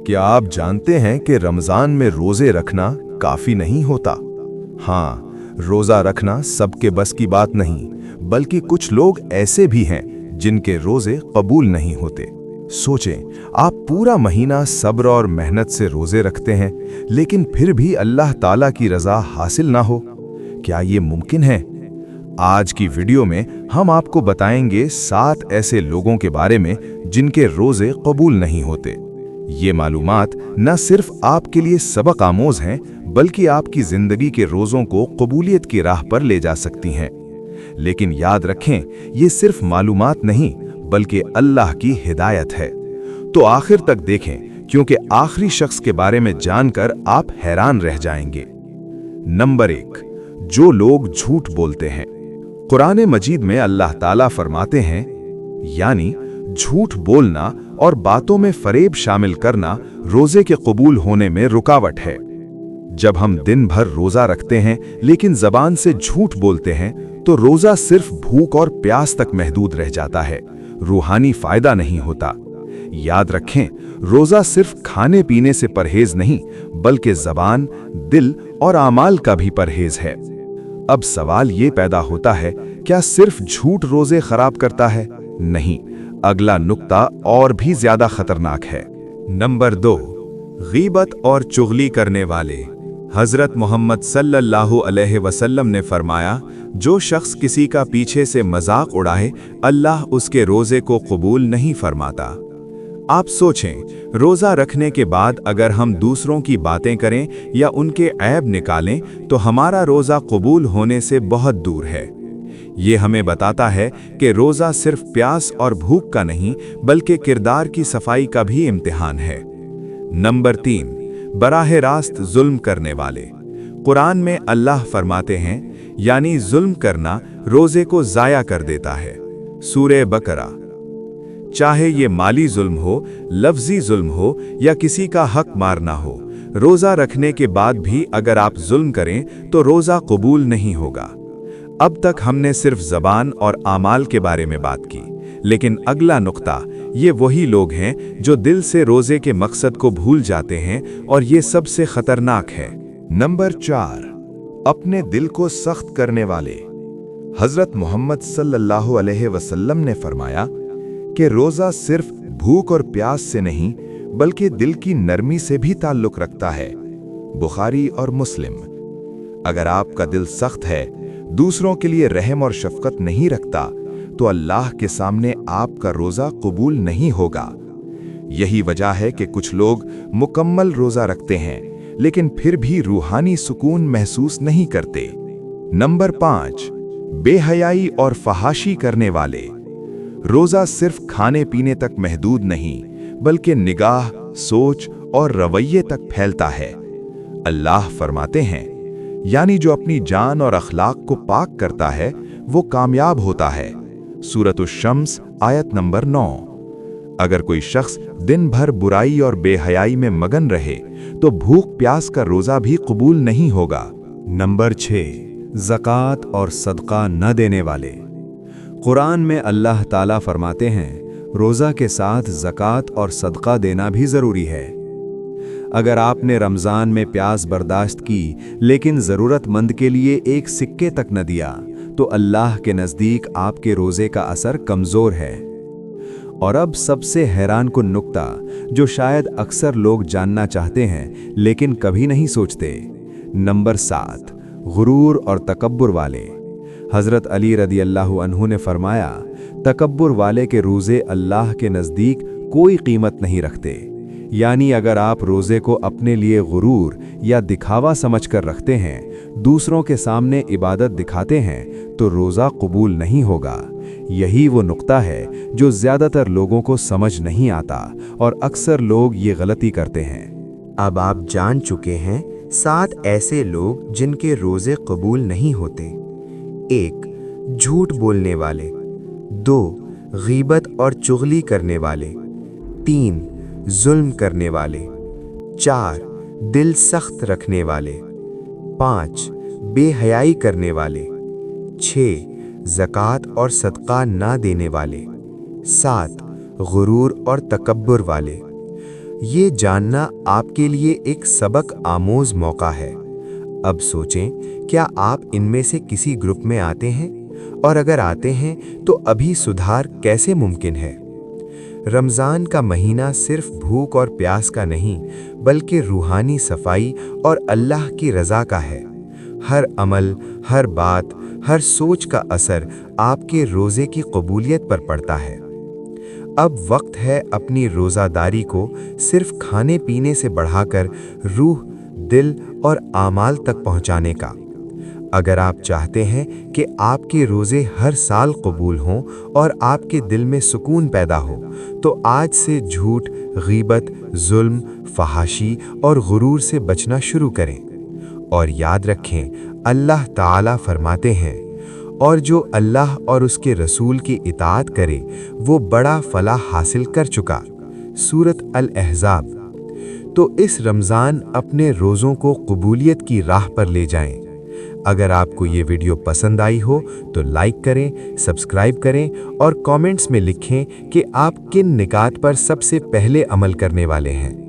क्या आप जानते हैं कि रमजान में रोजे रखना काफी नहीं होता? हाँ, रोजा रखना सबके बस की बात नहीं, बल्कि कुछ लोग ऐसे भी हैं जिनके रोजे कबूल नहीं होते। सोचें, आप पूरा महीना सब्र और मेहनत से रोजे रखते हैं, लेकिन फिर भी अल्लाह ताला की रजा हासिल ना हो। क्या ये मुमकिन है? आज की वीडियो में हम आपको बताएंगे 7 ऐसे लोगों के बारे में जिनके रोजे कबूल नहीं होते। ये मालूमात न सिर्फ आपके लिए सबक आमोज हैं, बल्कि आपकी जिंदगी के रोजों को कबूलियत की राह पर ले जा सकती हैं। लेकिन याद रखें, ये सिर्फ मालूमात नहीं, बल्कि अल्लाह की हिदायत है। तो आखिर तक देखें, क्योंकि आखिरी शख्स के बारे में जानकर आप हैरान रह जाएंगे। नंबर 1, जो लोग झूठ बोलते हैं। कुरान मजीद में अल्लाह ताला फरमाते हैं, यानी झूठ बोलना और बातों में फरेब शामिल करना रोजे के कबूल होने में रुकावट है। जब हम दिन भर रोजा रखते हैं लेकिन जबान से झूठ बोलते हैं, तो रोजा सिर्फ भूख और प्यास तक महदूद रह जाता है, रूहानी फायदा नहीं होता। याद रखें, रोजा सिर्फ खाने पीने से परहेज नहीं, बल्कि जबान, दिल और आमाल का भी परहेज है। अब सवाल ये पैदा होता है, क्या सिर्फ झूठ रोजे खराब करता है? नहीं, अगला नुक्ता और भी ज्यादा खतरनाक है। नंबर 2, गीबत और चुगली करने वाले। हजरत मोहम्मद सल्लल्लाहु अलैहि वसल्लम ने फरमाया, जो शख्स किसी का पीछे से मजाक उड़ाए, अल्लाह उसके रोजे को कबूल नहीं फरमाता। आप सोचें, रोजा रखने के बाद अगर हम दूसरों की बातें करें या उनके ऐब निकालें, तो हमारा रोजा कबूल होने से बहुत दूर है। ये हमें बताता है कि रोजा सिर्फ प्यास और भूख का नहीं, बल्कि किरदार की सफाई का भी इम्तिहान है। नंबर 3, बराह रास्त जुल्म करने वाले। कुरान में अल्लाह फरमाते हैं, यानी जुल्म करना रोजे को जाया कर देता है। सूरे बकरा। चाहे ये माली जुल्म हो, लफ्जी जुल्म हो या किसी का हक मारना हो, रोजा रखने के बाद भी अगर आप जुल्म करें तो रोजा कबूल नहीं होगा। अब तक हमने सिर्फ जबान और आमाल के बारे में बात की, लेकिन अगला नुक्ता, ये वही लोग हैं जो दिल से रोजे के मकसद को भूल जाते हैं, और ये सबसे खतरनाक है। नंबर 4, अपने दिल को सख्त करने वाले। हजरत मोहम्मद सल्लल्लाहु अलैहि वसल्लम ने फरमाया कि रोजा सिर्फ भूख और प्यास से नहीं, बल्कि दिल की नरमी से भी ताल्लुक रखता है। बुखारी और मुस्लिम। अगर आपका दिल सख्त है, दूसरों के लिए रहम और शफकत नहीं रखता, तो अल्लाह के सामने आपका रोजा कबूल नहीं होगा। यही वजह है कि कुछ लोग मुकम्मल रोजा रखते हैं, लेकिन फिर भी रूहानी सुकून महसूस नहीं करते। नंबर 5, बेहयाई और फहाशी करने वाले। रोजा सिर्फ खाने पीने तक महदूद नहीं, बल्कि निगाह, सोच और रवैये तक फैलता है। अल्लाह फरमाते हैं, यानी जो अपनी जान और अखलाक को पाक करता है, वो कामयाब होता है। सूरतुश शम्स आयत नंबर 9। अगर कोई शख्स दिन भर बुराई और बेहयाई में मगन रहे, तो भूख प्यास का रोजा भी कबूल नहीं होगा। नंबर 6, ज़कात और सदका न देने वाले। कुरान में अल्लाह ताला फरमाते हैं, रोज़ा के साथ ज़कात और सदका देना भी ज़रूरी है। अगर आपने रमज़ान में प्यास बर्दाश्त की, लेकिन ज़रूरतमंद के लिए एक सिक्के तक न दिया, तो अल्लाह के नज़दीक आपके रोज़े का असर कमज़ोर है। और अब सबसे हैरान कुन नुक्ता, जो शायद अक्सर लोग जानना चाहते हैं लेकिन कभी नहीं सोचते। नंबर 7, गुरूर और तकब्बुर वाले। हज़रत अली रदी अल्लाहु अन्हु ने फरमाया, तकब्बुर वाले के रोज़े अल्लाह के नज़दीक कोई कीमत नहीं रखते। यानी अगर आप रोज़े को अपने लिए गुरूर या दिखावा समझकर रखते हैं, दूसरों के सामने इबादत दिखाते हैं, तो रोज़ा कबूल नहीं होगा। यही वो नुक्ता है जो ज़्यादातर लोगों को समझ नहीं आता, और अक्सर लोग ये गलती करते हैं। अब आप जान चुके हैं 7 ऐसे लोग जिनके रोज़े कबूल नहीं होते। 1, झूठ बोलने वाले। 2, गीबत और चुगली करने वाले। 3, जुल्म करने वाले। 4, दिल सख्त रखने वाले। 5, बेहयाई करने वाले। 6, ज़कात और सदका ना देने वाले। 7, गुरूर और तकब्बुर वाले। ये जानना आपके लिए एक सबक आमोज मौका है। अब सोचें, क्या आप इनमें से किसी ग्रुप में आते हैं? और अगर आते हैं तो अभी सुधार कैसे मुमकिन है? रमज़ान का महीना सिर्फ भूख और प्यास का नहीं, बल्कि रूहानी सफाई और अल्लाह की रज़ा का है। हर अमल, हर बात, हर सोच का असर आपके रोज़े की कबूलियत पर पड़ता है। अब वक्त है अपनी रोज़ादारी को सिर्फ खाने पीने से बढ़ाकर रूह, दिल और आमाल तक पहुंचाने का। अगर आप चाहते हैं कि आपके रोज़े हर साल कबूल हों और आपके दिल में सुकून पैदा हो, तो आज से झूठ, गीबत, जुल्म, फहाशी और गुरूर से बचना शुरू करें। और याद रखें, अल्लाह ताला फरमाते हैं, और जो अल्लाह और उसके रसूल की इताअत करे वो बड़ा फलाह हासिल कर चुका। सूरत अल-अहज़ाब। तो इस रमज़ान अपने रोज़ों को कबूलियत की राह पर ले जाएं। अगर आपको ये वीडियो पसंद आई हो तो लाइक करें, सब्सक्राइब करें और कमेंट्स में लिखें कि आप किन निकात पर सबसे पहले अमल करने वाले हैं।